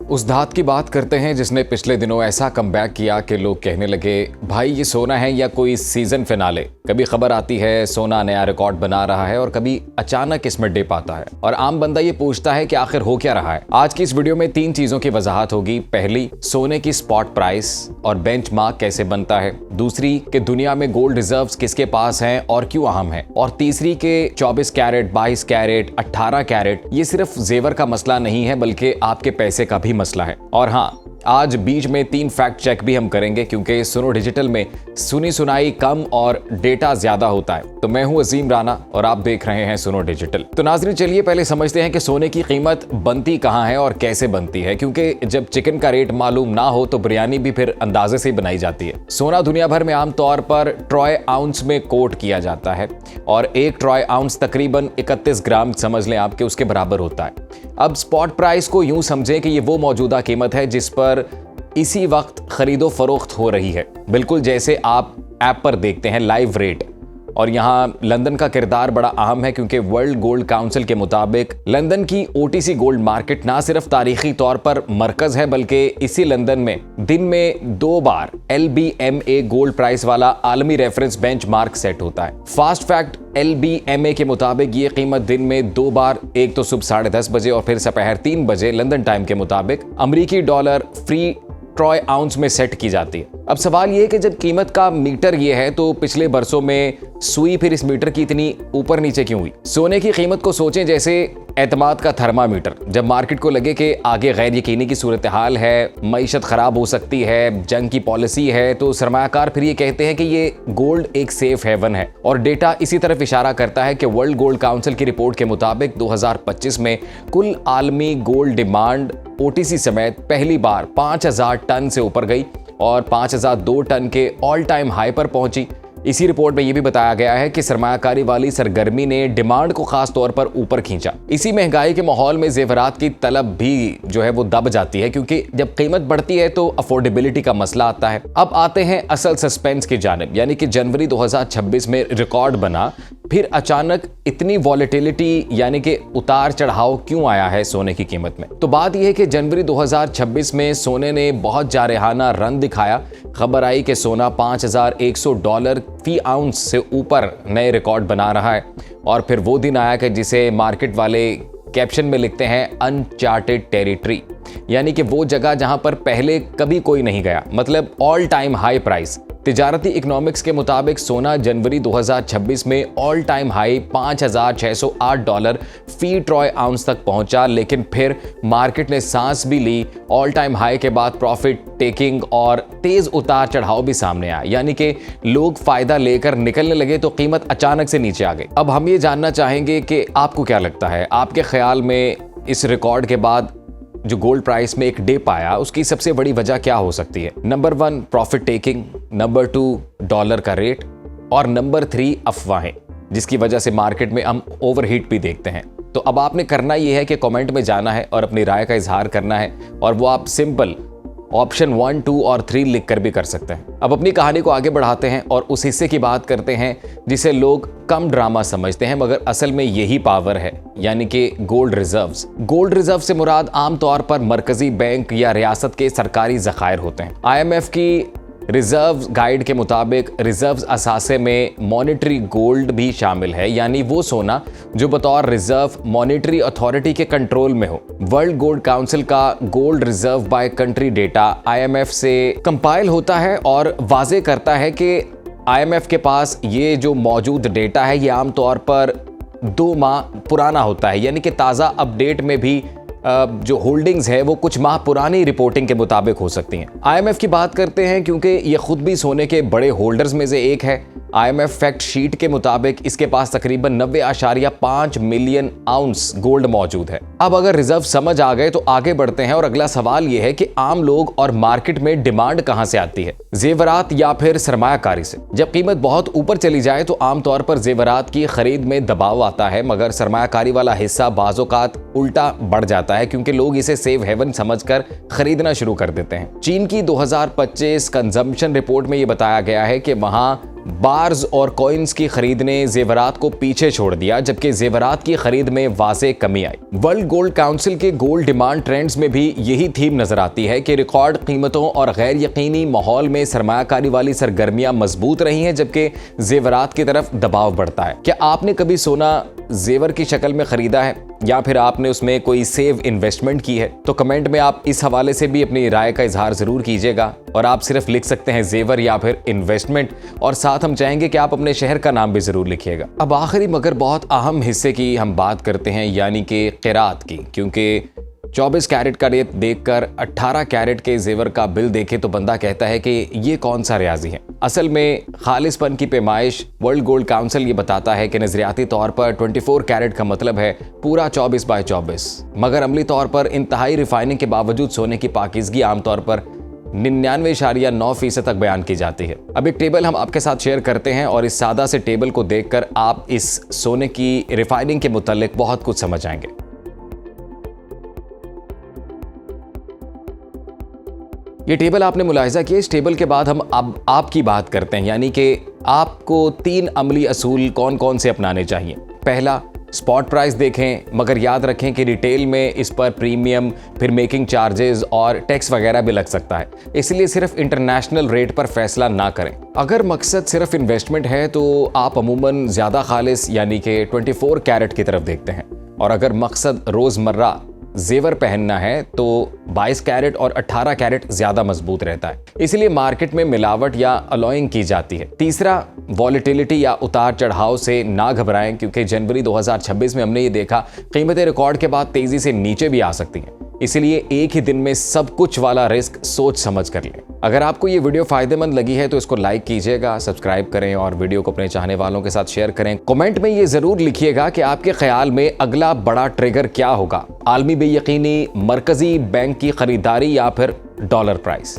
उस धात की बात करते हैं जिसने पिछले दिनों ऐसा कमबैक किया कि लोग कहने लगे भाई ये सोना है या कोई सीजन फिनाले। कभी खबर आती है सोना नया रिकॉर्ड बना रहा है और कभी अचानक इसमें डिप आता है और आम बंदा ये पूछता है कि आखिर हो क्या रहा है। आज की इस वीडियो में 3 चीजों की वजाहत होगी। पहली, सोने की स्पॉट प्राइस और बेंचमार्क कैसे बनता है। दूसरी, कि दुनिया में गोल्ड रिजर्व्स किसके पास हैं और क्यों अहम है। और तीसरी, के 24 कैरेट, 22 कैरेट, 18 कैरेट ये सिर्फ जेवर का मसला नहीं है बल्कि आपके पैसे का भी मसला है। और हाँ, आज बीच में 3 फैक्ट चेक भी हम करेंगे क्योंकि सुनो डिजिटल में सुनी सुनाई कम और डेटा ज्यादा होता है। तो मैं हूं अजीम राना और आप देख रहे हैं सुनो डिजिटल। तो नाज़रीन, चलिए पहले समझते हैं कि सोने की कीमत बनती कहां है और कैसे बनती है, क्योंकि जब चिकन का रेट मालूम ना हो तो बिरयानी भी फिर अंदाजे से बनाई जाती है। सोना दुनिया भर में आमतौर पर ट्रॉय आउंस में कोट किया जाता है और 1 ट्रॉय आउंस तकरीबन 31 ग्राम समझ लें आपके उसके बराबर होता है। अब स्पॉट प्राइस को यूं समझें कि ये वो मौजूदा कीमत है जिस पर इसी वक्त खरीदो फरोख्त हो रही है, बिल्कुल जैसे आप ऐप पर देखते हैं लाइव रेट। और यहाँ लंदन का किरदार बड़ा अहम है क्योंकि वर्ल्ड गोल्ड काउंसिल के मुताबिक लंदन की ओटीसी गोल्ड मार्केट ना सिर्फ तारीखी तौर पर मरकज है बल्कि इसी लंदन में दिन में 2 बार LBMA गोल्ड प्राइस वाला आलमी रेफरेंस बेंचमार्क सेट होता है। फास्ट फैक्ट LBMA के मुताबिक ये कीमत दिन में 2 बार, एक तो सुबह 10:30 बजे और फिर दोपहर 3 बजे लंदन टाइम के मुताबिक अमेरिकी डॉलर फ्री ट्रॉय आउंस में सेट की जाती है। अब सवाल ये है कि जब कीमत का मीटर ये है तो पिछले बरसों में सुई फिर इस मीटर की इतनी ऊपर नीचे क्यों हुई। सोने की कीमत को सोचें जैसे एतमाद का थर्मामीटर। जब मार्केट को लगे कि आगे गैर यकीनी की सूरत हाल है, मईशत खराब हो सकती है, जंग की पॉलिसी है, तो सरमायाकार फिर ये कहते हैं कि ये गोल्ड एक सेफ हेवन है। और डेटा इसी तरफ इशारा करता है कि वर्ल्ड गोल्ड काउंसिल की रिपोर्ट के मुताबिक 2025 में कुल आलमी गोल्ड डिमांड ओटीसी समेत पहली बार 5000 टन से ऊपर गई और 5002 टन के ऑल टाइम हाई पर पहुंची। इसी रिपोर्ट में यह भी बताया गया है कि सरमायाकारी वाली सरगर्मी ने डिमांड को खास तौर पर ऊपर खींचा। इसी महंगाई के माहौल में जेवरात की तलब भी जो है वो दब जाती है क्योंकि जब कीमत बढ़ती है तो अफोर्डेबिलिटी का मसला आता है। अब आते हैं असल सस्पेंस की जानिब, यानी कि जनवरी 2026 में रिकॉर्ड बना, फिर अचानक इतनी वॉलेटिलिटी यानी कि उतार चढ़ाव क्यों आया है सोने की कीमत में। तो बात यह है कि जनवरी 2026 में सोने ने बहुत जारहाना रन दिखाया। खबर आई कि सोना $5100 फी आउंस से ऊपर नए रिकॉर्ड बना रहा है। और फिर वो दिन आया कि जिसे मार्केट वाले कैप्शन में लिखते हैं अनचार्टेड टेरिटरी, यानी कि वो जगह जहां पर पहले कभी कोई नहीं गया, मतलब ऑल टाइम हाई प्राइस। तिजारती इकोनॉमिक्स के मुताबिक सोना जनवरी 2026 में ऑल टाइम हाई $5608 फी ट्रॉय आउंस तक पहुंचा, लेकिन फिर मार्केट ने सांस भी ली। ऑल टाइम हाई के बाद प्रॉफिट टेकिंग और तेज उतार चढ़ाव भी सामने आया, यानी कि लोग फायदा लेकर निकलने लगे तो कीमत अचानक से नीचे आ गई। अब हम ये जानना चाहेंगे कि आपको क्या लगता है, आपके ख्याल में इस रिकॉर्ड के बाद जो गोल्ड प्राइस में एक डिप आया उसकी सबसे बड़ी वजह क्या हो सकती है। Number 1 profit taking, number 2 dollar का रेट और नंबर 3 अफवाहें, जिसकी वजह से मार्केट में हम ओवरहीट भी देखते हैं। तो अब आपने करना यह है कि कमेंट में जाना है और अपनी राय का इजहार करना है, और वो आप सिंपल ऑप्शन 1, 2 और 3 लिख कर भी कर सकते हैं। अब अपनी कहानी को आगे बढ़ाते हैं और उस हिस्से की बात करते हैं जिसे लोग कम ड्रामा समझते हैं मगर असल में यही पावर है, यानी कि गोल्ड रिजर्व्स। गोल्ड रिजर्व से मुराद आमतौर पर मरकजी बैंक या रियासत के सरकारी ज़खायर होते हैं। IMF की रिजर्व गाइड के मुताबिक रिजर्व्स असासे में मॉनेटरी गोल्ड भी शामिल है, यानी वो सोना जो बतौर रिजर्व मॉनेटरी अथॉरिटी के कंट्रोल में हो। वर्ल्ड गोल्ड काउंसिल का gold reserve by country data IMF से कंपाइल होता है और वाजे करता है कि IMF के पास ये जो मौजूद डेटा है ये आमतौर पर 2 माह पुराना होता है, यानी कि ताज़ा अपडेट में भी जो होल्डिंग्स है वो कुछ माह पुरानी रिपोर्टिंग के मुताबिक हो सकती हैं। IMF की बात करते हैं क्योंकि ये खुद भी सोने के बड़े होल्डर्स में से एक है। IMF फैक्ट शीट के मुताबिक इसके पास तकरीबन 90.5 मिलियन आउंस गोल्ड मौजूद है। अब अगर रिजर्व समझ आ गए तो आगे बढ़ते हैं और अगला सवाल यह है कि आम लोग और मार्केट में डिमांड कहां से आती है, जेवरात या फिर सरमायाकारी से। जब कीमत बहुत ऊपर चली जाए तो आमतौर पर जेवरात की खरीद में दबाव आता है, मगर सरमायाकारी वाला हिस्सा बाज़-औक़ात उल्टा बढ़ जाता है क्योंकि लोग इसे सेफ हेवन समझकर खरीदना शुरू कर देते हैं। चीन की 2025 कंजम्पशन रिपोर्ट में यह बताया गया है कि वहां बार्स और कॉइन्स की खरीद ने जेवरात को पीछे छोड़ दिया, जबकि जेवरात की खरीद में वाज़े कमी आई। वर्ल्ड गोल्ड काउंसिल के गोल्ड डिमांड ट्रेंड्स में भी यही थीम नजर आती है कि रिकॉर्ड कीमतों और गैर यकीनी माहौल में सरमायाकारी वाली सरगर्मियां मजबूत रही हैं, जबकि जेवरात की तरफ दबाव बढ़ता है। क्या आपने कभी सोना जेवर की शक्ल में खरीदा है या फिर आपने उसमें कोई सेव इन्वेस्टमेंट की है? तो कमेंट में आप इस हवाले से भी अपनी राय का इजहार जरूर कीजिएगा और आप सिर्फ लिख सकते हैं जेवर या फिर इन्वेस्टमेंट, और साथ हम चाहेंगे कि आप अपने शहर का नाम भी जरूर लिखिएगा। अब आखिरी मगर बहुत अहम हिस्से की हम बात करते हैं, यानी कि क़िरात की, क्योंकि 24 कैरेट का रेट देखकर 18 कैरेट के जेवर का बिल देखे तो बंदा कहता है कि ये कौन सा रियाजी है। असल में खालिसपन की पैमाइश वर्ल्ड गोल्ड काउंसिल ये बताता है कि नजरियाती तौर पर 24 कैरेट का मतलब है पूरा 24/24, मगर अमली तौर पर इंतहाई रिफाइनिंग के बावजूद सोने की पाकीज़गी आमतौर पर 99.9% तक बयान की जाती है। अब एक टेबल हम आपके साथ शेयर करते हैं और इस सादा से टेबल को देखकर आप इस सोने की रिफाइनिंग के मुतालिक बहुत कुछ समझ जाएंगे। ये टेबल आपने मुलाहिजा किया। इस टेबल के बाद हम अब आपकी बात करते हैं, यानी कि आपको 3 अमली असूल कौन कौन से अपनाने चाहिए। पहला, स्पॉट प्राइस देखें, मगर याद रखें कि रिटेल में इस पर प्रीमियम, फिर मेकिंग चार्जेस और टैक्स वगैरह भी लग सकता है, इसलिए सिर्फ इंटरनेशनल रेट पर फैसला ना करें। अगर मकसद सिर्फ इन्वेस्टमेंट है तो आप अमूमन ज़्यादा खालिस यानी कि 24 कैरेट की तरफ देखते हैं, और अगर मकसद रोज़मर्रा जेवर पहनना है तो 22 कैरेट और 18 कैरेट ज्यादा मजबूत रहता है, इसलिए मार्केट में मिलावट या अलॉइंग की जाती है। तीसरा, वॉलेटिलिटी या उतार चढ़ाव से ना घबराएं, क्योंकि जनवरी 2026 में हमने ये देखा कीमतें रिकॉर्ड के बाद तेजी से नीचे भी आ सकती हैं, इसलिए एक ही दिन में सब कुछ वाला रिस्क सोच समझ कर लें। अगर आपको ये वीडियो फायदेमंद लगी है तो इसको लाइक कीजिएगा, सब्सक्राइब करें और वीडियो को अपने चाहने वालों के साथ शेयर करें। कमेंट में ये जरूर लिखिएगा कि आपके ख्याल में अगला बड़ा ट्रिगर क्या होगा, आलमी बेयकीनी, मरकजी बैंक की खरीदारी या फिर डॉलर प्राइस।